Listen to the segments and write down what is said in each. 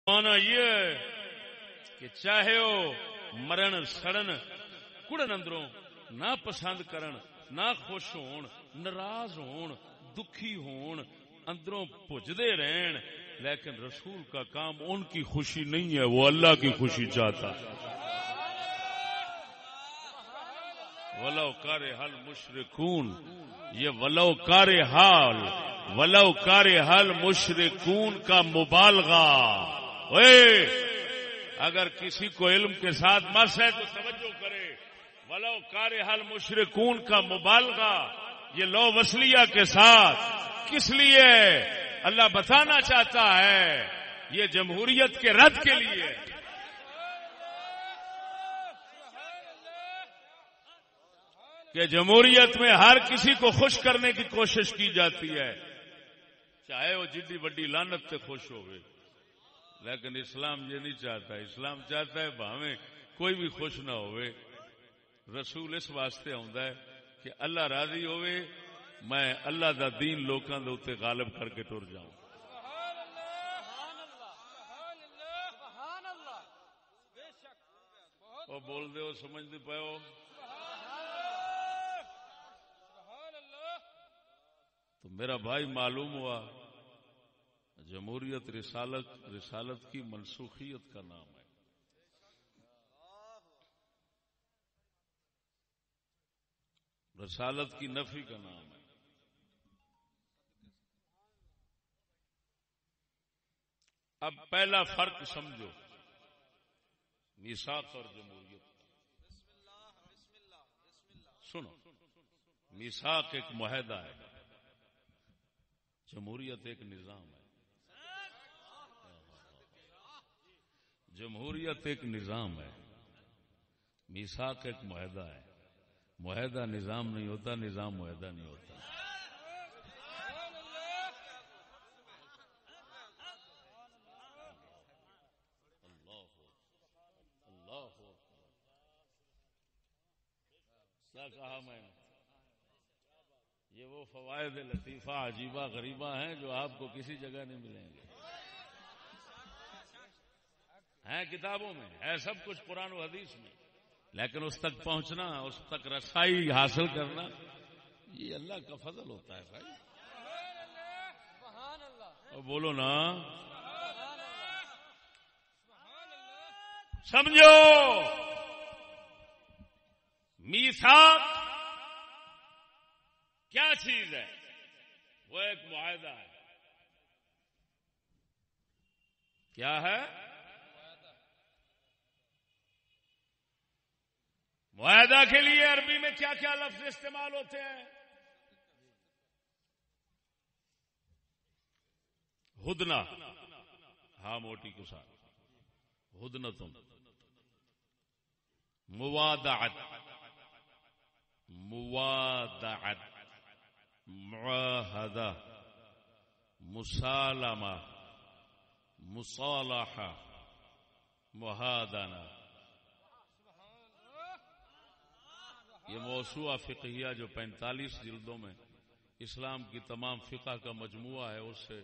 مانا یہ ہے کہ چاہے وہ مرن سڑن کڑن اندروں نہ پسند کرن نہ خوش ہون ناراض ہون دکھی ہون اندروں پجدے رہن، لیکن رسول کا کام ان کی خوشی نہیں ہے، وہ اللہ کی خوشی چاہتا ہے۔ ولو کرہ المشرکون، یہ ولو کرہ المشرکون کا مبالغہ۔ اگر کسی کو علم کے ساتھ مس ہے تو توجہ کرے، ولو کرہ المشرکون کا مبالغہ یہ لو وصلیہ کے ساتھ کس لیے اللہ بتانا چاہتا ہے؟ یہ جمہوریت کے رد کے لیے۔ کہ جمہوریت میں ہر کسی کو خوش کرنے کی کوشش کی جاتی ہے، چاہے وہ جڈی وڈی لعنت سے خوش ہوئے، لیکن اسلام یہ نہیں چاہتا۔ اسلام چاہتا ہے بھاویں کوئی بھی خوش نہ ہوئے، رسول اس واسطے آندا ہے کہ اللہ راضی ہوئے، میں اللہ دا دین لوکاں دے اوتے غالب کر کے ٹر جاؤں۔ او بول دے ہو، سمجھ نہیں پائے ہو؟ تو میرا بھائی معلوم ہوا جمہوریت رسالت کی منسوخیت کا نام ہے۔ رسالت کی نفی کا نام ہے۔ اب پہلا فرق سمجھو میثاق اور جمہوریت کا۔ سنو، میثاق ایک معاہدہ ہے، جمہوریت ایک نظام ہے۔ جمہوریت ایک نظام ہے، میثاق ایک معاہدہ ہے۔ معاہدہ نظام نہیں ہوتا، نظام معاہدہ نہیں ہوتا۔ کیا کہا میں نے؟ یہ وہ فوائد لطیفہ عجیبہ غریبہ ہیں جو آپ کو کسی جگہ نہیں ملیں گے۔ ہیں کتابوں میں، ہے سب کچھ قرآن و حدیث میں، لیکن اس تک پہنچنا، اس تک رسائی حاصل کرنا، یہ اللہ کا فضل ہوتا ہے بھائی۔ اور بولو نا، سمجھو میثاق کیا چیز ہے؟ وہ ایک معاہدہ ہے۔ کیا ہے؟ معاہدہ کے لیے عربی میں کیا کیا لفظ استعمال ہوتے ہیں؟ ہدنہ، ہاں موٹی کے ساتھ، ہدنتن، موادعت، معاہدہ، مسالمہ، مصالحہ، محادنہ۔ یہ موسوعہ فقہیہ جو 45 جلدوں میں اسلام کی تمام فقہ کا مجموعہ ہے، اس سے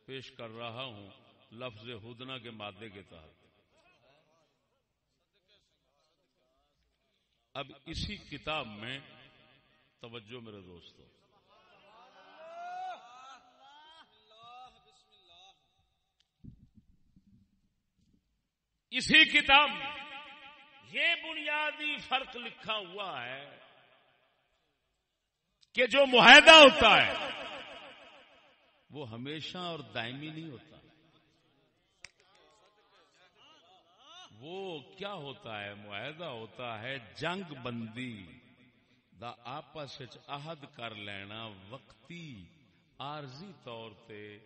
پیش کر رہا ہوں لفظ ہدنہ کے مادے کے تحت۔ اب اسی کتاب میں توجہ میرے دوستو، اسی کتاب میں یہ بنیادی فرق لکھا ہوا ہے کہ جو معاہدہ ہوتا ہے وہ ہمیشہ اور دائمی نہیں ہوتا۔ وہ کیا ہوتا ہے؟ معاہدہ ہوتا ہے جنگ بندی دا آپس وچ عہد کر لینا وقتی عارضی طور پہ،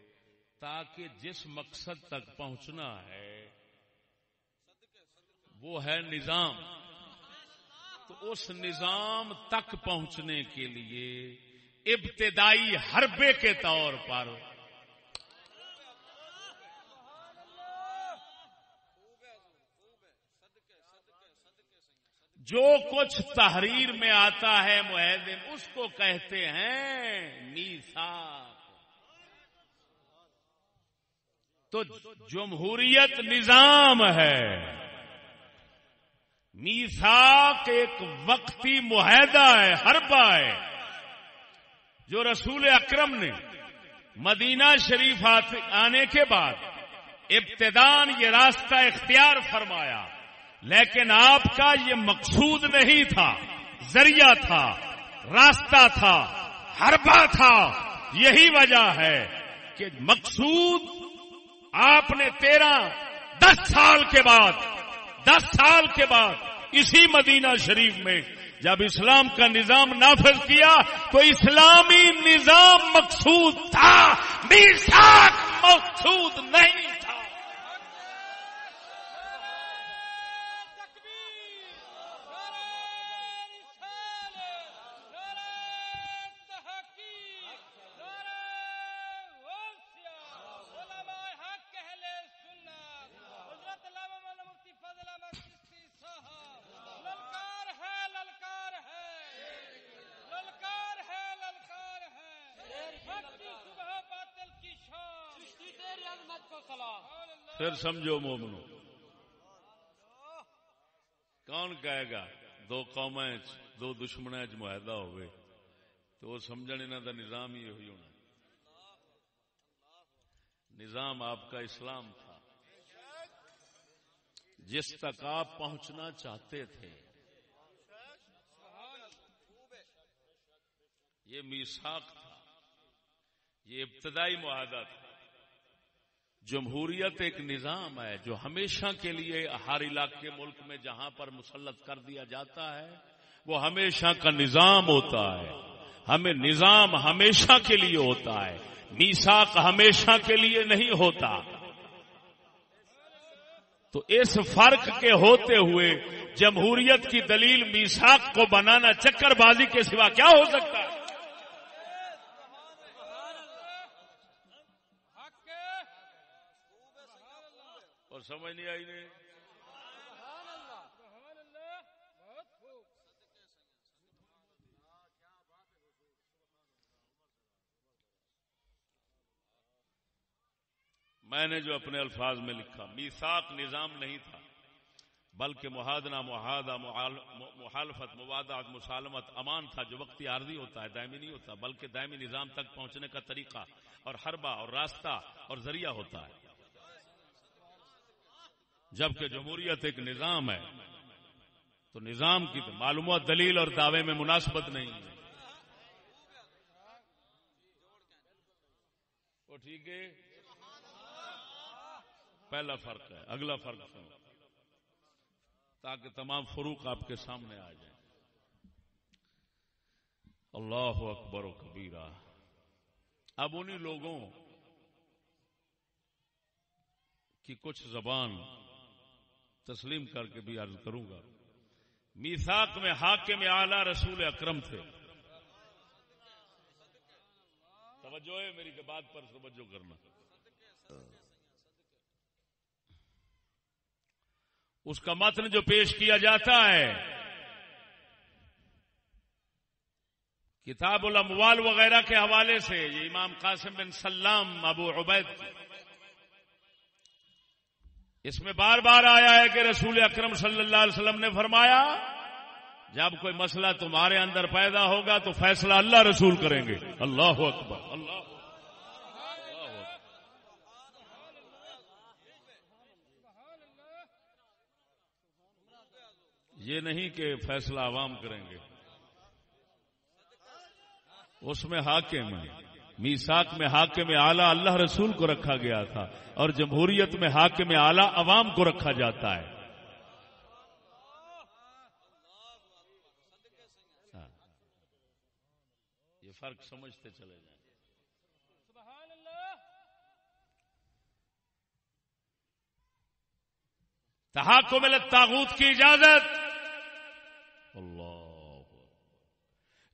تاکہ جس مقصد تک پہنچنا ہے وہ ہے نظام، تو اس نظام تک پہنچنے کے لیے ابتدائی حربے کے طور پر جو کچھ تحریر میں آتا ہے معاہدے میں، اس کو کہتے ہیں میثاق۔ تو جمہوریت نظام ہے، میثاق ایک وقتی معاہدہ ہے، حربہ ہے، جو رسول اکرم نے مدینہ شریف آنے کے بعد ابتداً یہ راستہ اختیار فرمایا، لیکن آپ کا یہ مقصود نہیں تھا، ذریعہ تھا، راستہ تھا، حربہ تھا۔ یہی وجہ ہے کہ مقصود آپ نے 10 سال کے بعد اسی مدینہ شریف میں جب اسلام کا نظام نافذ کیا تو اسلامی نظام مقصود تھا، میثاق مقصود نہیں تھا۔ پھر سمجھو مومنو، کون کہے گا دو قومیں دو دشمنیں معاہدہ ہوئے تو وہ سمجھن انہاں دا نظام ہی ہوئی ہونا۔ نظام آپ کا اسلام تھا، جس تک آپ پہنچنا چاہتے تھے۔ یہ میثاق تھا، یہ ابتدائی معاہدہ تھا۔ جمہوریت ایک نظام ہے جو ہمیشہ کے لیے ہر علاقے ملک میں جہاں پر مسلط کر دیا جاتا ہے وہ ہمیشہ کا نظام ہوتا ہے۔ ہمیں نظام ہمیشہ کے لیے ہوتا ہے، میثاق ہمیشہ کے لیے نہیں ہوتا۔ تو اس فرق کے ہوتے ہوئے جمہوریت کی دلیل میثاق کو بنانا چکر بازی کے سوا کیا ہو سکتا ہے؟ اور سمجھ نہیں آئی نہیں؟ میں نے جو اپنے الفاظ میں لکھا، میثاق نظام نہیں تھا بلکہ معاہدہ، معاہدہ، محالفت، موادات، مسالمت، امان تھا جو وقتی عارضی ہوتا ہے، دائمی نہیں ہوتا، بلکہ دائمی نظام تک پہنچنے کا طریقہ اور حربہ اور راستہ اور ذریعہ ہوتا ہے۔ جبکہ جمہوریت ایک نظام ہے تو نظام کی معلومات، دلیل اور دعوے میں مناسبت نہیں ہے۔ وہ ٹھیک ہے، پہلا فرق ہے۔ اگلا فرق سنو تاکہ تمام فروق آپ کے سامنے آ جائیں۔ اللہ اکبر و کبیرہ۔ اب انہی لوگوں کی کچھ زبان تسلیم کر کے بھی عرض کروں گا۔ میثاق میں حاکم اعلی رسول اکرم تھے۔ توجہ ہے میری بات پر، توجہ کرنا۔ اس کا متن جو پیش کیا جاتا ہے کتاب الاموال وغیرہ کے حوالے سے، یہ امام قاسم بن سلام ابو عبید، اس میں بار بار آیا ہے کہ رسول اکرم صلی اللہ علیہ وسلم نے فرمایا جب کوئی مسئلہ تمہارے اندر پیدا ہوگا تو فیصلہ اللہ رسول کریں گے۔ اللہ اکبر، اللہ اکبر۔ یہ نہیں کہ فیصلہ عوام کریں گے، اس میں حاکم ہے۔ میثاق میں حاکم اعلی اللہ رسول کو رکھا گیا تھا اور جمہوریت میں حاکم اعلی عوام کو رکھا جاتا ہے۔ یہ فرق سمجھتے چلے جائیں۔ تحاکم الی الطاغوت کی اجازت، اللہ،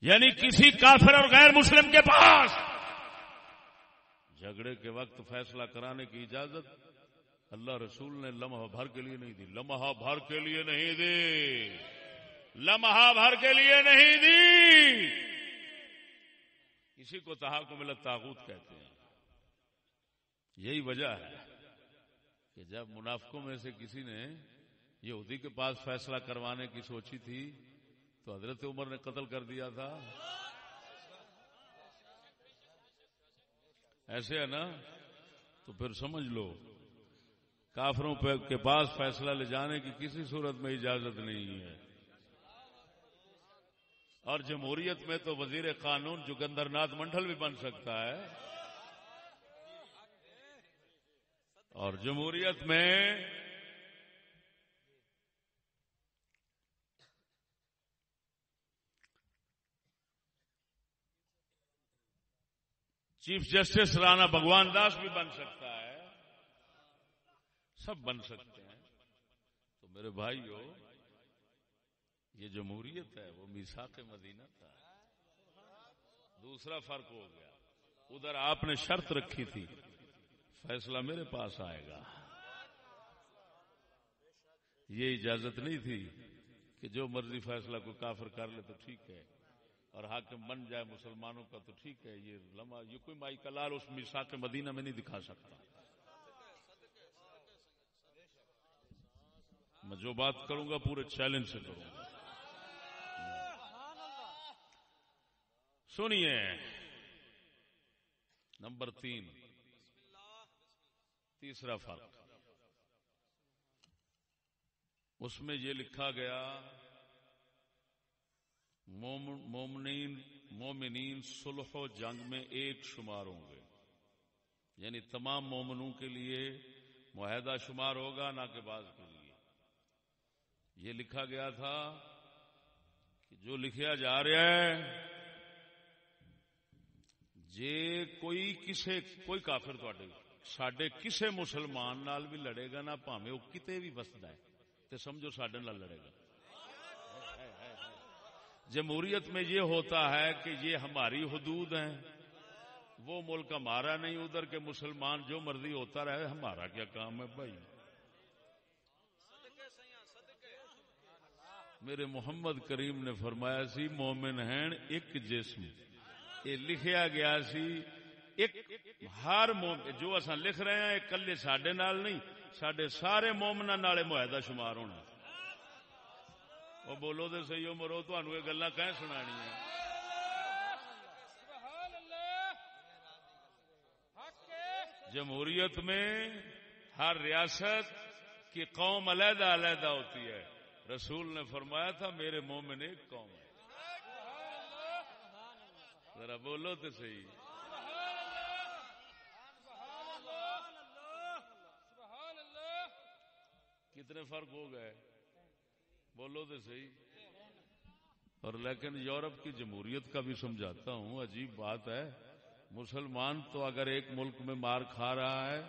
یعنی کسی کافر اور غیر مسلم کے پاس جھگڑے کے وقت فیصلہ کرانے کی اجازت اللہ رسول نے لمحہ بھر کے لیے نہیں دی، لمحہ بھر کے لیے نہیں دی، لمحہ بھر کے لیے نہیں دی۔ اسی کو تحاکم الی الطاغوت کہتے ہیں۔ یہی وجہ ہے کہ جب منافقوں میں سے کسی نے یہودی کے پاس فیصلہ کروانے کی سوچی تھی تو حضرت عمر نے قتل کر دیا تھا. ایسے ہے نا؟ تو پھر سمجھ لو کافروں کے پاس فیصلہ لے جانے کی کسی صورت میں اجازت نہیں ہے. اور جمہوریت میں تو وزیر قانون جوگندر ناتھ منڈل بھی بن سکتا ہے. اور جمہوریت میں چیف جسٹس رانا بھگوان داس بھی بن سکتا ہے. سب بن سکتے ہیں. تو میرے بھائیو یہ جمہوریت ہے، وہ میثاق مدینہ تھا. دوسرا فرق ہو گیا، ادھر آپ نے شرط رکھی تھی فیصلہ میرے پاس آئے گا. یہ اجازت نہیں تھی کہ جو مرضی فیصلہ کوئی کافر کر لے تو ٹھیک ہے اور حاکم بن جائے مسلمانوں کا تو ٹھیک ہے. یہ کوئی مائی کلال اس میثاق مدینہ میں نہیں دکھا سکتا. میں جو بات کروں گا پورے چیلنج سے کروں گا. سنیے نمبر 3، تیسرا فرق اس میں یہ لکھا گیا مومنین صلح و جنگ میں ایک شمار ہوں گے، یعنی تمام مومنوں کے لیے معاہدہ شمار ہوگا، نہ کہ بعض کے لیے. یہ لکھا گیا تھا کہ جو لکھیا جا رہا ہے جے کوئی کافر ساڈے کسے مسلمان نال بھی لڑے گا نا، پاویں وہ کتے بھی وسدا ہے تے سمجھو ساڈے نال لڑے گا. جمہوریت میں یہ ہوتا ہے کہ یہ ہماری حدود ہیں، وہ ملک ہمارا نہیں، ادھر کے مسلمان جو مرضی ہوتا رہے، ہمارا کیا کام ہے بھائی. میرے محمد کریم نے فرمایا سی مومن ہیں ایک جسم. یہ لکھیا گیا سی ایک ہر مومن جو اساں لکھ رہے ہیں کلے ساڈے نال نہیں، ساڈے سارے مومناں نال معاہدہ شمار ہونا. وہ بولو تو صحیح ہو مرو، تانوں یہ گلاں کہیں سنانی ہیں. جمہوریت میں ہر ریاست کی قوم علیحدہ علیحدہ ہوتی ہے. رسول نے فرمایا تھا میرے مومن ایک قوم ہے. ذرا بولو تو صحیح. کتنے فرق ہو گئے؟ بولو تو صحیح. اور لیکن یورپ کی جمہوریت کا بھی سمجھاتا ہوں، عجیب بات ہے. مسلمان تو اگر ایک ملک میں مار کھا رہا ہے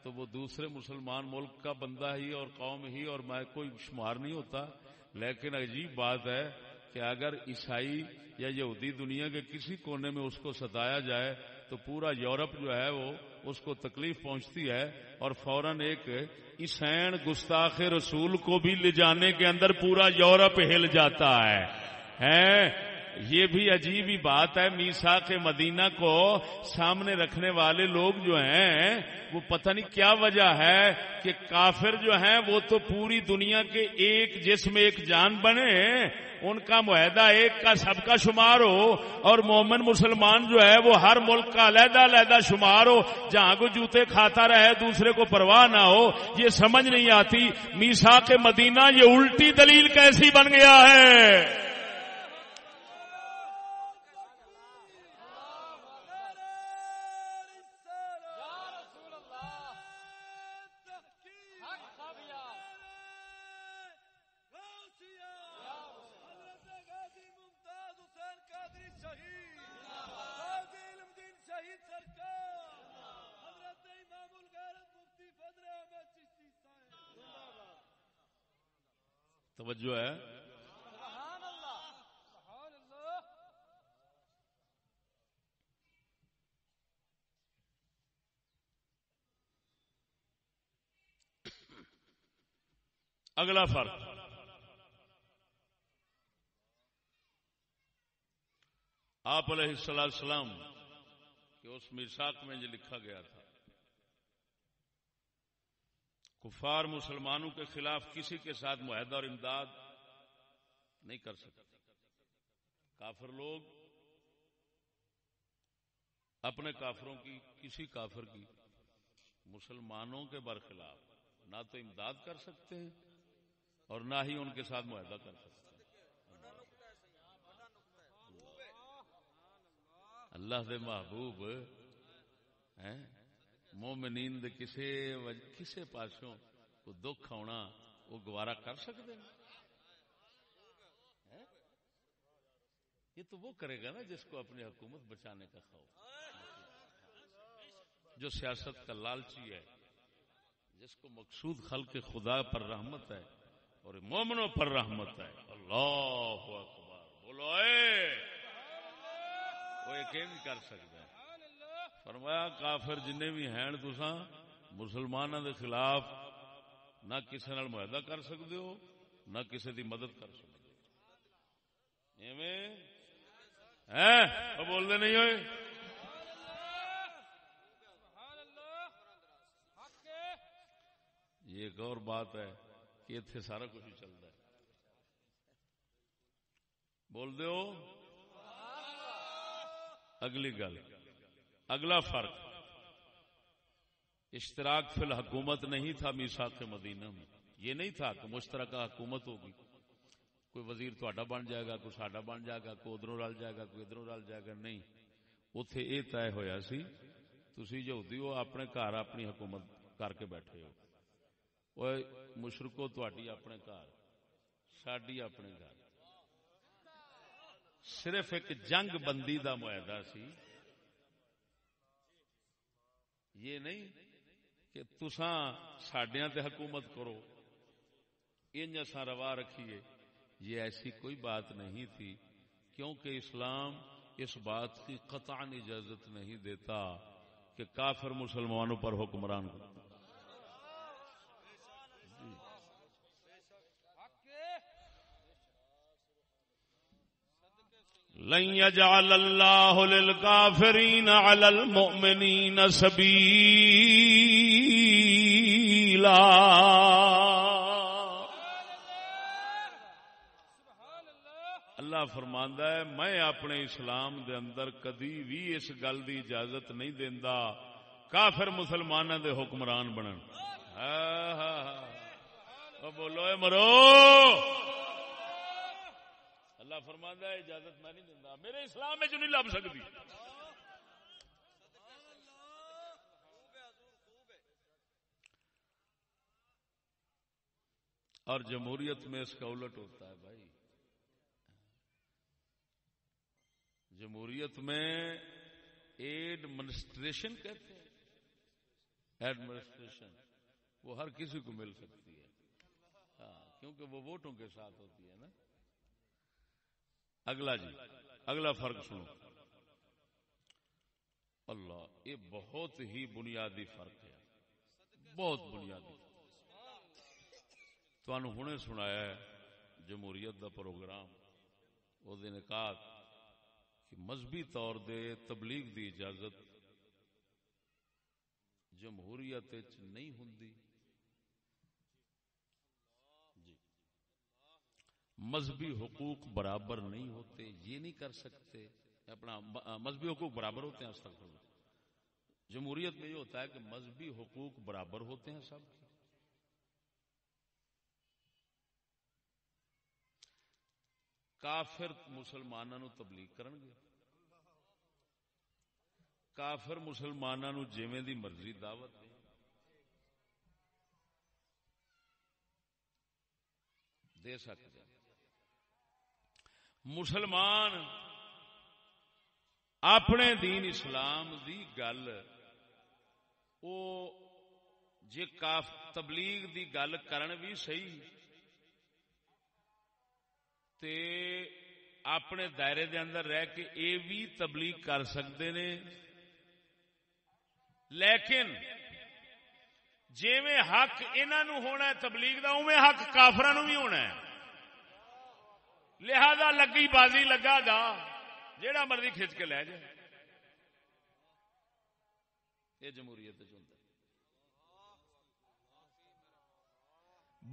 تو وہ دوسرے مسلمان ملک کا بندہ ہی اور قوم ہی اور میں کوئی شمار نہیں ہوتا. لیکن عجیب بات ہے کہ اگر عیسائی یا یہودی دنیا کے کسی کونے میں اس کو ستایا جائے تو پورا یورپ جو ہے وہ اس کو تکلیف پہنچتی ہے اور فوراً ایک عیسائن گستاخ رسول کو بھی لے جانے کے اندر پورا یورپ ہل جاتا ہے. یہ بھی عجیب ہی بات ہے. میثاق مدینہ کو سامنے رکھنے والے لوگ جو ہیں وہ پتہ نہیں کیا وجہ ہے کہ کافر جو ہیں وہ تو پوری دنیا کے ایک جسم ایک جان بنے، ان کا معاہدہ ایک کا سب کا شمار ہو، اور مومن مسلمان جو ہے وہ ہر ملک کا علیحدہ علیحدہ شمار ہو، جہاں کو جوتے کھاتا رہے دوسرے کو پرواہ نہ ہو. یہ سمجھ نہیں آتی میثاق مدینہ یہ الٹی دلیل کیسی بن گیا ہے. توجہ ہے. اگلا فرق آپ علیہ السلام کہ اس میثاق میں یہ لکھا گیا تھا کفار مسلمانوں کے خلاف کسی کے ساتھ معاہدہ اور امداد نہیں کر سکتے. کافر لوگ اپنے کافروں کی، کسی کافر کی مسلمانوں کے برخلاف نہ تو امداد کر سکتے ہیں اور نہ ہی ان کے ساتھ معاہدہ کر سکتے ہیں. اللہ دے محبوب ہیں مومنین دے کسے پاسوں کو دکھ آنا وہ گوارا کر سکتے ہیں؟ یہ تو وہ کرے گا نا جس کو اپنی حکومت بچانے کا خوف، جو سیاست کا لالچی ہے، جس کو مقصود خلق خدا پر رحمت ہے اور مومنوں پر رحمت ہے. اللہ اکبر بولو اے، وہ ایک نہیں کر سکتا. فرمایا کافر جنے بھی ہیں تساں مسلمانوں دے خلاف نہ کسی نال معاہدہ کر سکتے ہو نہ کسی دی مدد کر سکتے ہو. ایویں وہ بولتے نہیں ہوئے. یہ ایک اور بات ہے کہ اتنے سارا کچھ ہی چلتا ہے. بول دو. اگلی گل، اگلا فرق اشتراک فی الحکومت نہیں تھا میثاق مدینہ میں. یہ نہیں تھا کہ مشترکہ حکومت ہوگی، کوئی وزیر تہاڈا بن جائے گا، کوئی ساڈا بن جائے گا، کوئی ادھروں رل جائے گا، کوئی ادھروں رل جائے گا. نہیں، اتے یہ طے ہویا سی تسی یہودی ہو اپنے گھر اپنی حکومت کر کے بیٹھے ہو، وہ مشرکو تہاڈی اپنے گھر ساڈی اپنے گھر. صرف ایک جنگ بندی دا معاہدہ سی. یہ نہیں کہ تساں ساڈیاں تے حکومت کرو انج اساں روا رکھیے. یہ ایسی کوئی بات نہیں تھی، کیونکہ اسلام اس بات کی قطعاً اجازت نہیں دیتا کہ کافر مسلمانوں پر حکمران کرتا. لن يجعل الله للكافرين على المؤمنين سبيلا. اللہ فرماندا ہے میں اپنے اسلام دے اندر کدی بھی اس گل دی اجازت نہیں دیندا کافر مسلماناں دے حکمران بنن. او بولو اے مرو. اللہ فرماندا ہے اجازت میں نہیں دیندا، میرے اسلام میں جو نہیں لب سکتی. اور جمہوریت میں اس کا الٹ ہوتا ہے بھائی. جمہوریت میں ایڈمنسٹریشن کہتے ہیں، ایڈمنسٹریشن وہ ہر کسی کو مل سکتی ہے. ہاں، کیونکہ وہ ووٹوں کے ساتھ ہوتی ہے نا. اگلا جی، اگلا فرق سنو. اللہ، یہ بہت ہی بنیادی فرق ہے، بہت بنیادی. تو ہنے سنایا ہے جمہوریت دا پروگرام، وہ انعقاد کہ مذہبی طور دے تبلیغ دی اجازت جمہوریت نہیں ہوندی. جی، مذہبی حقوق برابر نہیں ہوتے، یہ نہیں کر سکتے. اپنا مذہبی حقوق برابر ہوتے ہیں، استغفر اللہ. جمہوریت میں یہ ہوتا ہے کہ مذہبی حقوق برابر ہوتے ہیں سب. کافر مسلمانوں تبلیغ کرن گے، کافر مسلمانوں جویں دی مرضی دعوت دے سکتے. مسلمان اپنے دین اسلام دی گل او جے تبلیغ دی گل کرن بھی صحیح تے اپنے دائرے دے اندر رہ کے اے بھی تبلیغ کر سکتے نے. لیکن جیویں حق انہاں ہونا ہے تبلیغ دا، اوویں حق کافراں نوں بھی ہونا ہے. لہذا لگی بازی لگا دا جیڑا مرضی کھچ کے لے جائے. یہ جمہوریت ہوندا.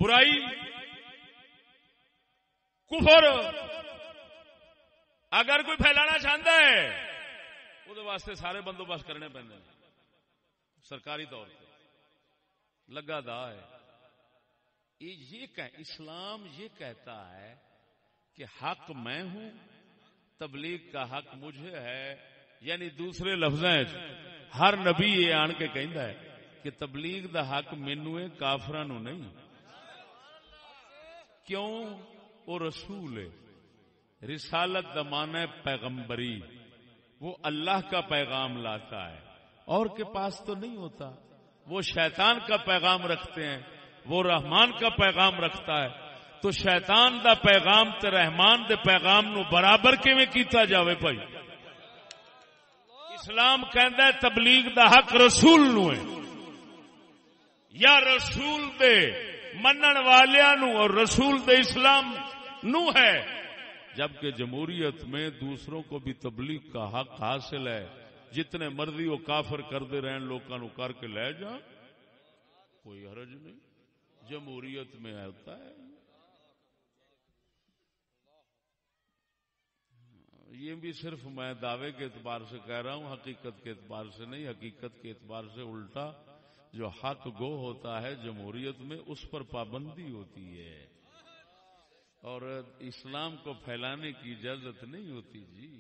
برائی کفر اگر کوئی پھیلانا چاہتا ہے وہ واسطے سارے بندوبست کرنے پہنے سرکاری طور پہ لگا دا ہے. اسلام یہ کہتا ہے کہ حق میں ہوں، تبلیغ کا حق مجھے ہے. یعنی دوسرے لفظوں ہر نبی یہ آن کے کہندا ہے کہ تبلیغ دا حق مینوں ہے، کافراں نوں نہیں. کیوں؟ وہ رسول ہے. رسالت دا معنی ہے پیغمبری. وہ اللہ کا پیغام لاتا ہے، اور کے پاس تو نہیں ہوتا. وہ شیطان کا پیغام رکھتے ہیں، وہ رحمان کا پیغام رکھتا ہے. تو شیطان دا پیغام تے رحمان دے پیغام نو برابر کیویں کیتا جاوے بھائی؟ اسلام کہندا ہے تبلیغ دا حق رسول نو ہے، یا رسول دے منن والیاں نو اور رسول دے اسلام نو ہے. جبکہ جمہوریت میں دوسروں کو بھی تبلیغ کا حق حاصل ہے. جتنے مرضی وہ کافر کردے رہن، لوکاں نو کر کے لے جا، کوئی حرج نہیں. جمہوریت میں ہوتا ہے. یہ بھی صرف میں دعوے کے اعتبار سے کہہ رہا ہوں، حقیقت کے اعتبار سے نہیں. حقیقت کے اعتبار سے الٹا جو حق گو ہوتا ہے جمہوریت میں اس پر پابندی ہوتی ہے، اور اسلام کو پھیلانے کی اجازت نہیں ہوتی. جی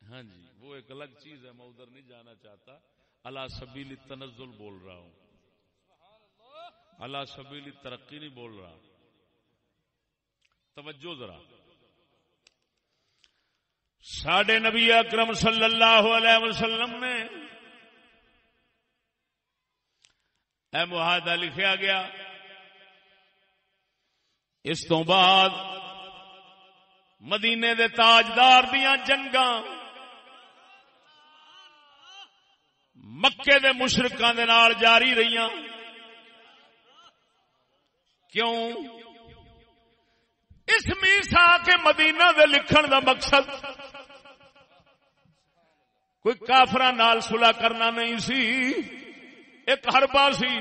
ہاں جی، وہ ایک الگ چیز ہے، میں ادھر نہیں جانا چاہتا. علی سبیل التنزل بول رہا ہوں، علی سبیل ترقی نہیں بول رہا. توجہ ذرا. ساڈے نبی اکرم صلی اللہ علیہ وسلم نے اے معاہدہ لکھیا گیا. اس تو بعد مدینے دے تاجدار دیاں جنگاں مکے دے مشرکاں دے نال جاری رہیاں. کیوں؟ اس میثاق مدینہ دے لکھن دا مقصد کوئی کافراں نال صلح کرنا نہیں سی. ایک حربہ سی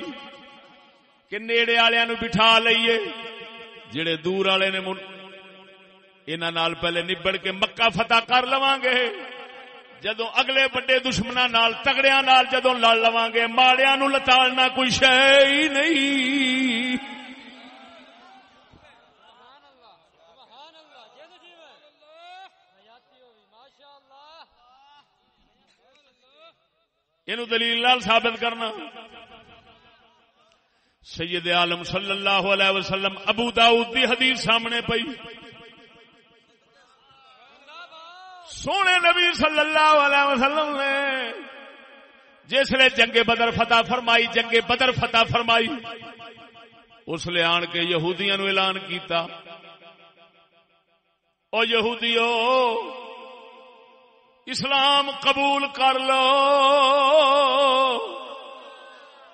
کہ نیڑے والےاں نو بٹھا لئیے، جڑے دور والے نے انہاں نال پہلے نبڑ کے مکہ فتح کر لواں گے. جدوں اگلے بڑے دشمناں نال تگڑیاں نال جدوں لڑ لواں گے، ماڑیاں نو لتاڑنا کوئی شے ہی نہیں. اینو دلیل نال ثابت کرنا. سید عالم صلی اللہ علیہ وسلم ابو داؤد دی حدیث سامنے پئی. سونے نبی صلی اللہ علیہ وسلم نے جس لئے جنگ بدر فتح فرمائی، جنگ بدر فتح فرمائی، اس لئے آن کے یہودیاں نو اعلان کیتا، او یہودیو اسلام قبول کر لو،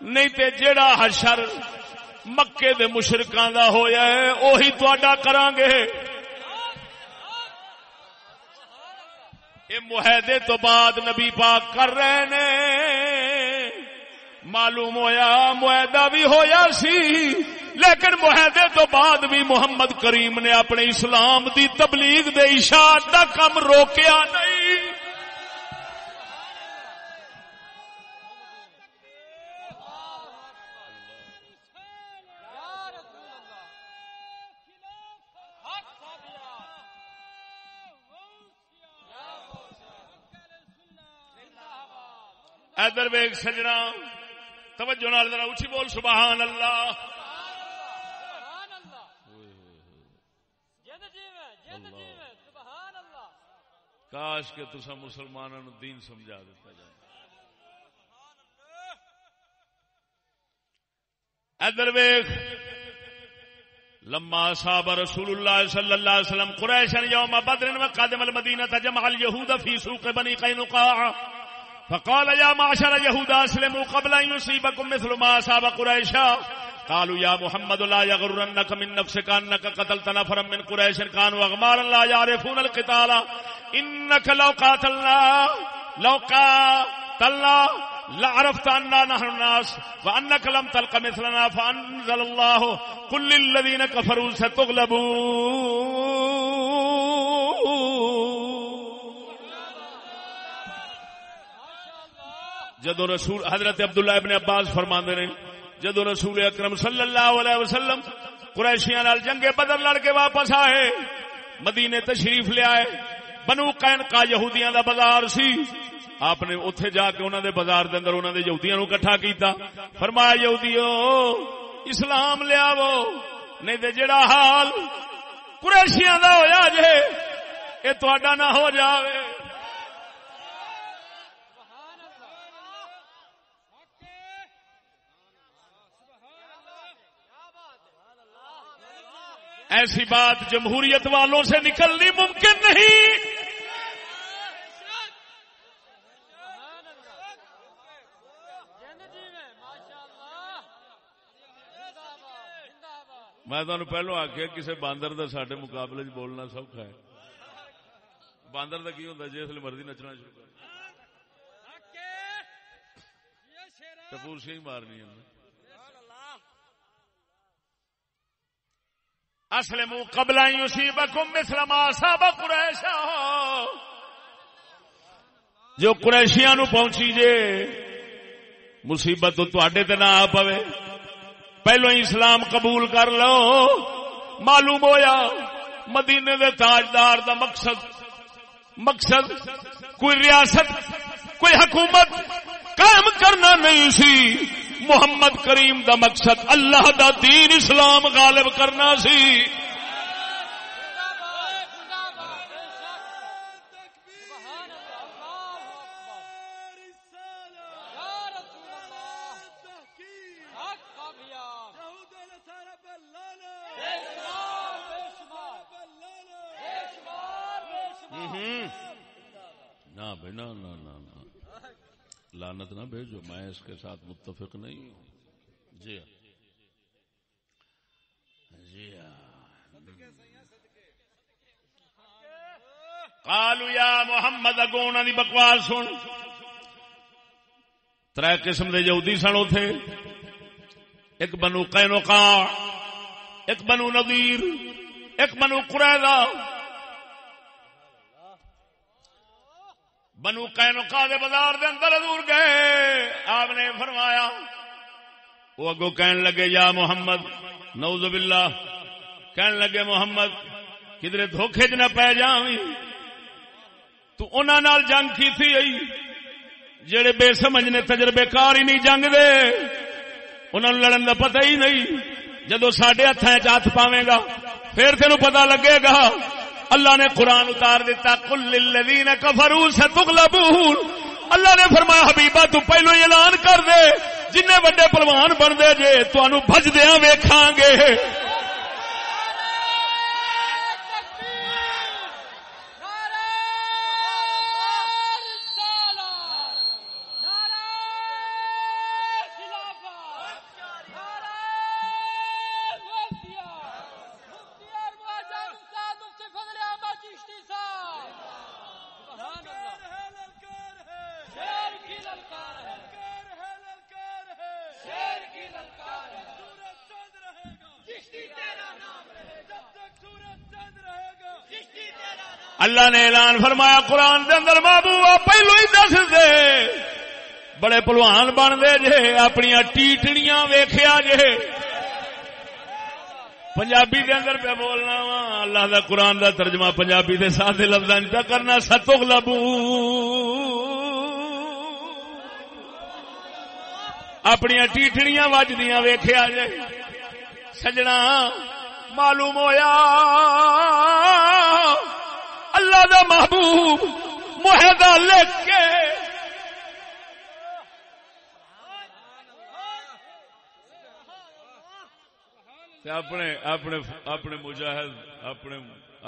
نہیں تے جیڑا حشر مکے دے مشرکاں دا ہویا ہے اوہی تہاڈا کران گے. یہ معاہدے تو بعد نبی پاک کر رہے نے. معلوم ہویا معاہدہ بھی ہویا سی، لیکن معاہدے تو بعد بھی محمد کریم نے اپنے اسلام دی تبلیغ دے اشاعت دا کم روکیا نہیں. ادھر ویکھ سجنا، توجہ نال ذرا اونچی بول سبحان اللہ. کاش کہ تسا مسلمانوں نو دین سمجھا دیتا جائے. ادھر ویکھ، لما اصاب رسول اللہ صلی اللہ علیہ وسلم قریشا یوم بدر وقدم المدینہ جمع اليہود فی سوق بنی قینقاع فقال يا معشر يهود اسلموا قبل ان يصيبكم مثل ما اصاب قريشا قالوا يا محمد لا يغرنك من نفسك انك قتلت نفرا من قريش كانوا اغمارا لا يعرفون القتال انك لو قاتلنا لعرفت أننا نحن الناس وأنك لم تلق مثلنا فأنزل الله قل للذين كفروا ستغلبون. جدو رسول حضرت عبداللہ ابن عباس فرماندے نے جدو رسول اکرم صلی اللہ علیہ وسلم قریشیاں نال جنگ بدر لڑ کے واپس آئے مدینے تشریف لے آئے بنو قینقاع یہودیاں دا بازار سی آپ نے اوتھے جا کے انہاں دے بازار دے اندر انہاں دے یہودیاں نو اکٹھا کیتا فرمایا یہودیو اسلام لے آو نہیں تے جڑا حال قریشیاں دا ہویا جے اے تہاڈا نہ ہو جاوے. ایسی بات جمہوریت والوں سے نکلنی ممکن نہیں. میں تمہیں پہلو آخیا کسی باندر دا ساڈے مقابلے بولنا سوکھا ہے. باندر دا کی ہوتا جس مرضی نچنا شروع کر ٹپور سے ہی مارنی ہے. اسلموا قبل ان يصيبكم مثل ما اصاب قریشا. جو قریشیاں نو پہنچی جے مصیبت تو تواڈے تے نہ آ پوے پہلو ہی اسلام قبول کر لو. معلوم ہویا مدینے دے تاجدار دا مقصد کوئی ریاست کوئی حکومت قائم کرنا نہیں سی. محمد کریم دا مقصد اللہ دا دین اسلام غالب کرنا سی. نہ بھائی نہ لعنت نہ بھیجو میں اس کے ساتھ متفق نہیں ہوں. جی قالوا یا محمد اگوں انہاں دی بکواس سن. ترے قسم دے یہودی سن اوتھے ایک بنو قینقاع ایک بنو نذیر ایک بنو قریظہ. بنو قینقاع دے بازار دے اندر حضور گئے آپ نے فرمایا وہ اگو کہن لگے یا محمد نعوذ باللہ کہن لگے محمد کدھر دھوکھے چ نہ پی جاویں تو انہاں نال جنگ کیتی ائی جڑے بے سمجھ نے تجربے کار ہی نہیں جنگ دے انہاں لڑن دا پتہ ہی نہیں. جدو ساڈے ہتھاں وچ ہاتھ پاویں گا پھر تینوں پتہ لگے گا. اللہ نے قرآن اتار دیتا قل للذین کفروا ستغلبون. اللہ نے فرمایا حبیبہ تو پہلو ہی اعلان کر دے جننے بڑے پلوان بن دے جے تانوں بھجدیاں ویکھاں گے. اللہ نے اعلان فرمایا قرآن دے اندر محبوبہ پہلو ہی دس دے بڑے پلوان بن دے جے اپنی ٹیٹڑیاں ویکھیا جے. پنجابی دے اندر پہ بولنا وا اللہ دا قرآن دا ترجمہ پنجابی دے سادے لفظاں وچ کرنا ستغلبون اپنی ٹیٹڑیاں وجدیاں ویکھیا جے. سجنا معلوم ہویا اللہ دا محبوب معاہدہ لکھ کے اپنے مجاہد اپنے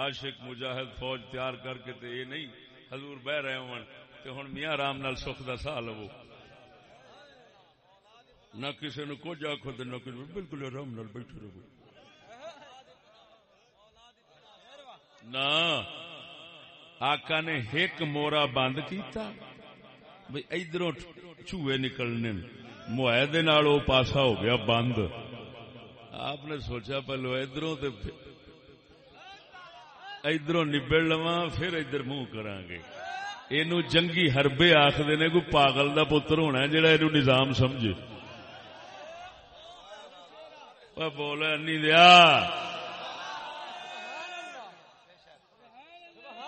عاشق مجاہد فوج تیار کر کے تے یہ نہیں حضور بہ رہے ہون تے ہن میاں آرام نال سکھ دا ساہ لو نہ کسی نے کچھ آخو تے نہ کسی بالکل آرام نال بیٹھے رہو. نہ آقا نے ایک مورا بند کیتا بھئی ادھروں چوہے نکلنے معاہدے نال وہ پاسا ہو گیا بند. آپ نے سوچا پہلو ادھروں نبڑ لواں پھر ادھر منہ کران گے. اینو جنگی حربے آخدے نے. کوئی پاگل دا پتر ہونا ہے جڑا اینو نظام سمجھے. بولا نہیں دیا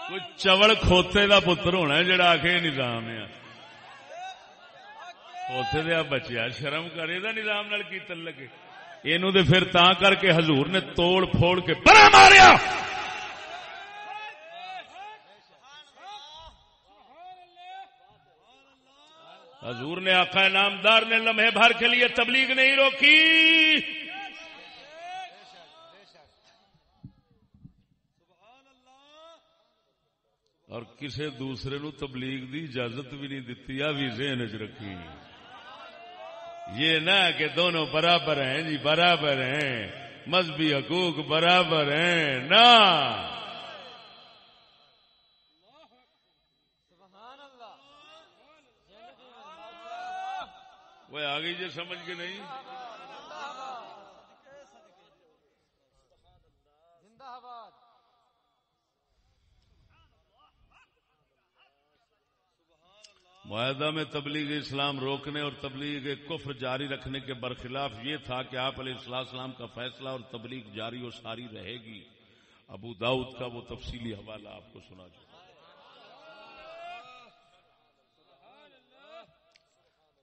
کوئی چوڑ کھوتے دا پتر ہونا ہے جڑا آخے نظام ہے. کھوتے دیا بچیا شرم کرے دا نظام نال کی تعلق ہے. اینو تے پھر تاں کر کے حضور نے توڑ پھوڑ کے پرا ماریا. حضور نے آقا نامدار نے لمحے بھر کے لیے تبلیغ نہیں روکی. اور کسی دوسرے نو تبلیغ دی اجازت بھی نہیں دیتی. آ بھی ذہن وچ رکھی. یہ نہ کہ دونوں برابر ہیں جی برابر ہیں مذہبی حقوق برابر ہیں نہ. وہ آگئی جو سمجھ کے نہیں. معاہدہ میں تبلیغ اسلام روکنے اور تبلیغ کفر جاری رکھنے کے برخلاف یہ تھا کہ آپ علیہ السلام کا فیصلہ اور تبلیغ جاری و ساری رہے گی. ابو داؤد کا وہ تفصیلی حوالہ آپ کو سنا چاہتا.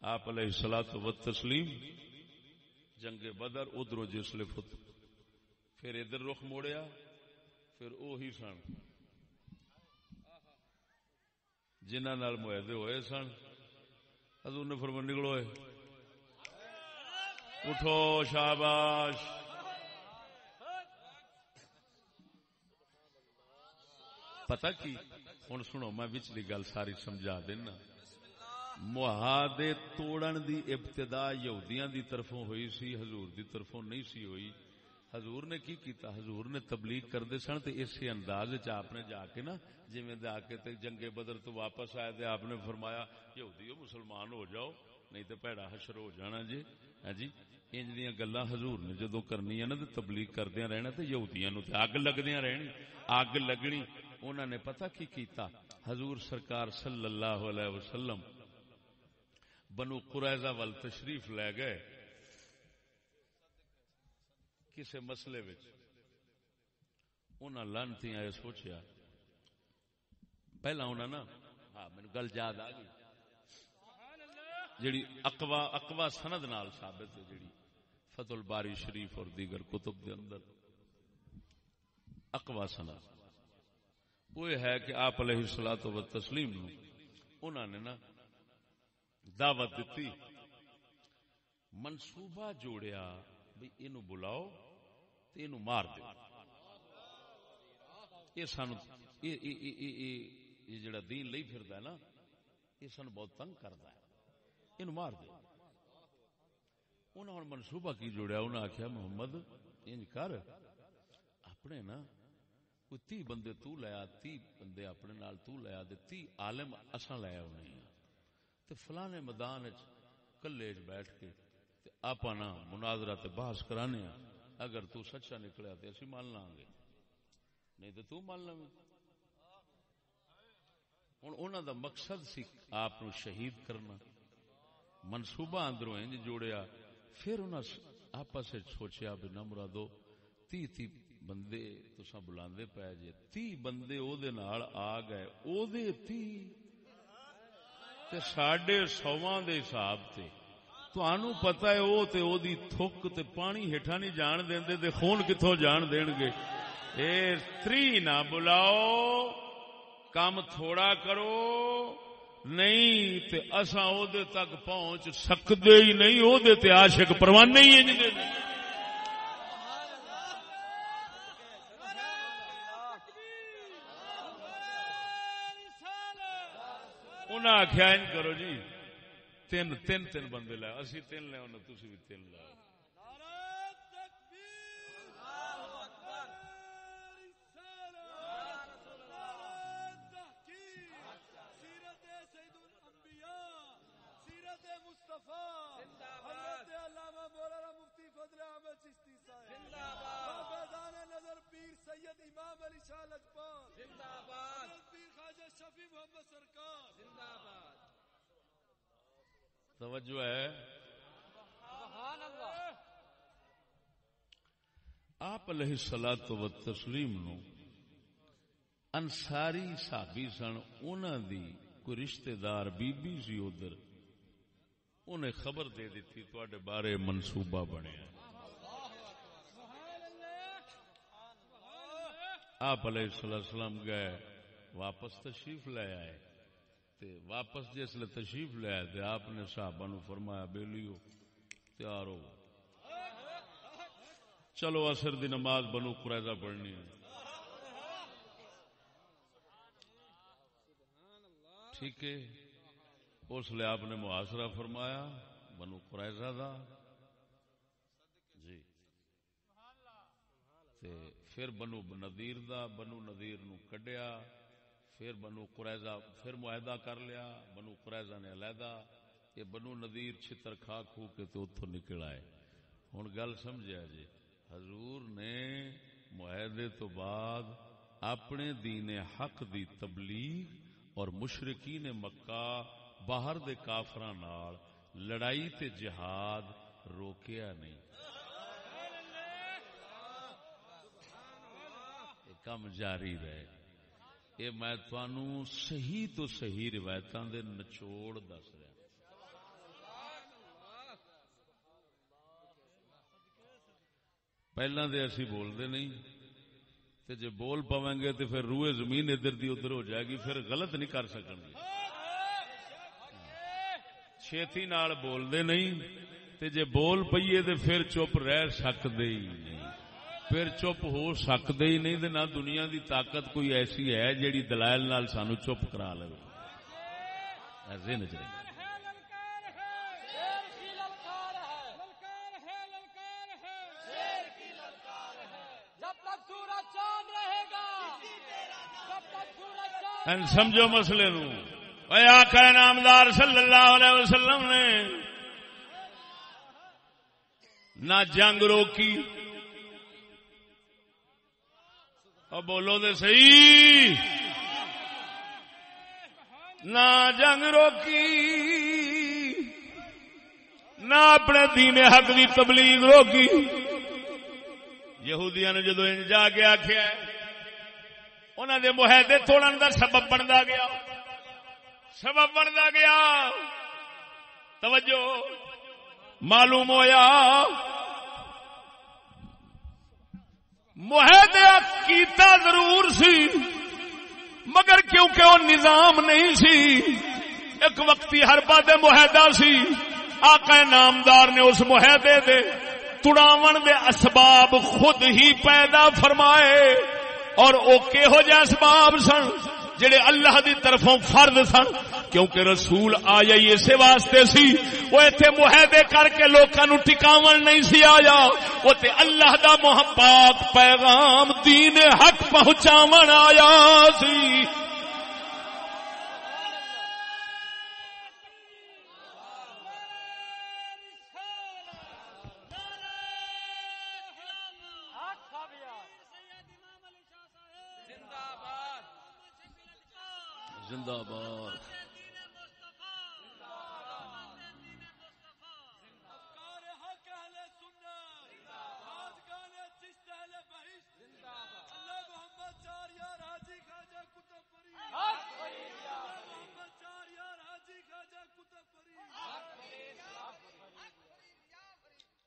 آپ علیہ الصلوۃ والتسلیم جنگ بدر ادھر جسلے پھر ادھر رخ موڑیا. پھر وہی سن جنہ نال معاہدے ہوئے سن. حضور نے فرمایا نکلو اٹھو شاباش. پتہ کی ہن سنو میں وچلی گل ساری سمجھا دینا. معاہدے توڑن دی ابتدا یہودیاں دی طرفوں ہوئی سی حضور دی طرفوں نہیں سی ہوئی. حضور نے کی کیتا حضور نے تبلیغ کردے سن تے اسی انداز وچ آپ نے جا کے نا جویں جا کے تے جنگ بدر تو واپس آئے تے آپ نے فرمایا یہودیو مسلمان ہو جاؤ نہیں تے بھڑا حشر ہو جانا جی. ہاں جی انج دیاں گلاں حضور نے جدوں کرنیاں نا تے تبلیغ کردیاں رہنا تے یہودیاں نوں تے اگ لگدیاں رہنی اگ لگنی. انہاں نے پتہ کی کیتا حضور سرکار صلی اللہ علیہ وسلم بنو قریظہ وال تشریف لے گئے کسے مسئلے وچ. انہاں لعنتیاں اے سوچیا پہلا انہاں نا ہاں مینوں گل یاد آ گئی جڑی اقوا سند نال ثابت ہے جڑی فتح الباری شریف اور دیگر کتب دے اندر اقوا سند وہ ہے کہ آپ علیہ الصلوۃ والتسلیم انہاں نے نا دعوت دیتی منصوبہ جوڑیا بھئی اینو بلاؤ تے اینو مار دو. یہ سانو یہ جڑا دین لئی پھردا ہے نا یہ سانو بہت تنگ کردا ہے اینو مار دو. انہاں نے منصوبہ کی جوڑیا. انہاں آکھیا محمد انج کر اپنے نا کوئی 30 بندے تو لے آ 30 بندے اپنے نال تو لے آ تے 30 عالم اساں لے آونے ہیں تے فلانے میدان وچ کلے وچ بیٹھ کے تے آپا نا مناظرہ تے بحث کرانے ہیں. اگر تو سچا نکلیا تے اسی مان لیں گے نہیں تے تو مان لیں. ہن انہاں دا مقصد سی آپ نو شہید کرنا. منصوبہ اندروں انج جوڑیا. پھر انہاں آپس وچ سوچیا بھی نہ مرادو 30 بندے تساں بلاندے پے جے 30 بندے او دے نال آ گئے او دے 30 تے 150 دے حساب تے تانوں پتہ ہے او تے او دی تھک تے پانی ہیٹھا نہیں جان دیندے تے خون کتھوں جان دین گے. اے 3 نہ بلاؤ کام تھوڑا کرو نہیں تے اساں او دے تک پہنچ سکدے ہی نہیں. او دے تے عاشق پروانے ہی انج دے. انہاں آخیا انج کرو جی تین بندے لے اسی 3 لے آؤ تسی بھی 3 لے آؤ. توجہ ہے. آپ علیہ الصلوۃ والتسلیم نو انصاری صحابی سن، انہاں دی کوئی رشتہ دار بی بی سی ادھر، انہیں خبر دے دیتی تواڈے بارے منصوبہ بنیا. آپ علیہ السلام گئے، واپس تشریف لے آئے. تے واپس جس لئے تشریف لے آئے تے آپ نے صحابہ نو فرمایا بیلیو تیار ہو، چلو عصر دی نماز بنو قریظہ پڑھنی ہے. ٹھیک ہے، اس لئے آپ نے محاصرہ فرمایا بنو قریظہ دا جی. تے پھر بنو نذیر دا، بنو نذیر نو کڈیا، پھر بنو قریظہ پھر معاہدہ کر لیا، بنو قریظہ نے علیحدہ. یہ بنو نذیر چھتر کھا کھو کے تو اتوں نکل آئے. ہن گل سمجھا جی، حضور نے معاہدے تو بعد اپنے دین حق دی تبلیغ اور مشرکین مکہ باہر دے کافراں نال لڑائی تے جہاد روکیا نہیں. یہ کم جاری رہے. یہ میں تانوں صحیح تو صحیح روایتاں دے نچوڑ دس رہا. پہلاں دے اسی بول دے نہیں تے جے بول پاویں گے تے پھر روئے زمین ادھر دی ادھر ہو جائے گی، پھر غلط نہیں کر سکن گے. چھیتی نال بول دے نہیں تے جے بول پئیے تے پھر چپ رہ سکدے ہی نہیں، پھر چپ ہو سکدے ہی نہیں. تے نہ دنیا دی طاقت کوئی ایسی ہے جیڑی دلائل نال سانو چپ کرا لے. ذہن چ رہے سمجھو مسئلے نو. اے آقا نامدار صلی اللہ علیہ وسلم نے نہ جنگ روکی، اور بولو دے صحیح، نہ جنگ روکی، نہ اپنے دین حق دی تبلیغ روکی. یہودیاں نے جدو انج جا کے آخیا انہوں نے معاہدے توڑن دا سبب بنتا گیا، سبب بنتا گیا. توجہ، معلوم ہویا معاہدہ کیتا ضرور سی مگر کیونکہ وہ نظام نہیں سی، ایک وقتی حربہ دے معاہدہ سی. آقا نامدار نے اس معاہدے دے تڑاون دے اسباب خود ہی پیدا فرمائے، اور او کہو جے اسباب سن جڑے اللہ دی طرفوں فرض سن، کیونکہ رسول آیا ہی اسے واسطے سی. وہ ایتھے معاہدے کر کے لوکاں نو ٹکاون نہیں سی آیا، وہ تے اللہ دا محبت پیغام دین حق پہنچاون آیا سی. زندہ باد.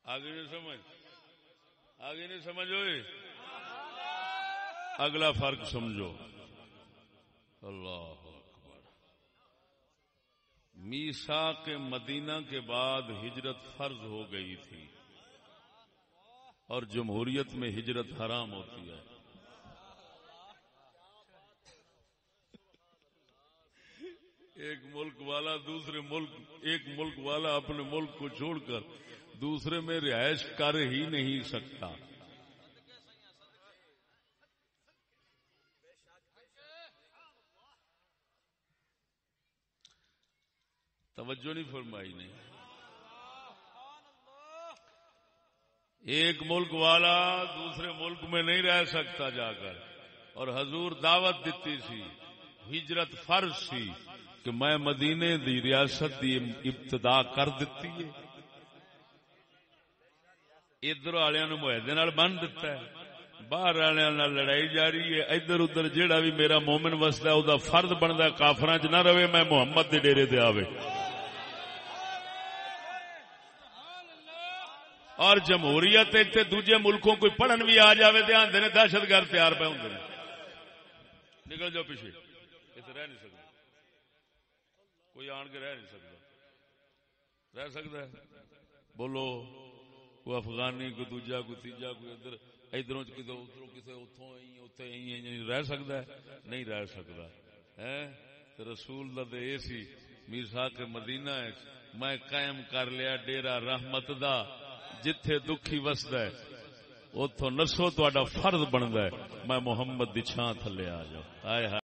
آگے نہیں سمجھ، آگے نہیں سمجھ ہوئے. اگلا فرق سمجھو. اللہ اکبر. میثاق مدینہ کے بعد ہجرت فرض ہو گئی تھی اور جمہوریت میں ہجرت حرام ہوتی ہے. ایک ملک والا دوسرے ملک، ایک ملک والا اپنے ملک کو چھوڑ کر دوسرے میں رہائش کر ہی نہیں سکتا. توجہ نہیں فرمائی نے. ایک ملک والا دوسرے ملک میں نہیں رہ سکتا جا کر، اور حضور دعوت دیتی سی ہجرت فرض سی کہ میں مدینے دی ریاست دی ابتدا کر دیتی ہے. ادھر والوں نے معاہدے نال بن دیتا ہے، باہر والوں لڑائی جاری ہے. ادھر ادھر جیڑا بھی میرا مومن وسدا او دا فرد بندا کافراں چ نہ رہے، میں محمد دے ڈیرے تے آوے. اور جمہوریت تے دوجے ملکوں کوئی پڑھن بھی آ جاوے تے آندے نے دہشت گرد تیار پہ ہوندے نے. نکل جاؤ پیچھے، اتنے رہ نہیں سکتا کوئی، آن کے رہ نہیں سکتا. رہ سکتا ہے؟ بولو. کوئی افغانی، کوئی دوجا، کوئی تیجا، کوئی ادھر ادھروں ادھروں کسی اتوں رہ سکتا ہے؟ نہیں رہ سکتا ہے. رسول دا تے اے سی میرسا کے مدینہ میں قائم کر لیا ڈیرا رحمت دا، جتھے دکھی وسدا ہے اتوں نسو، تہاڈا فرض بندا ہے میں محمد دی چھاں تھلے آ جاؤ. ہائے ہائے.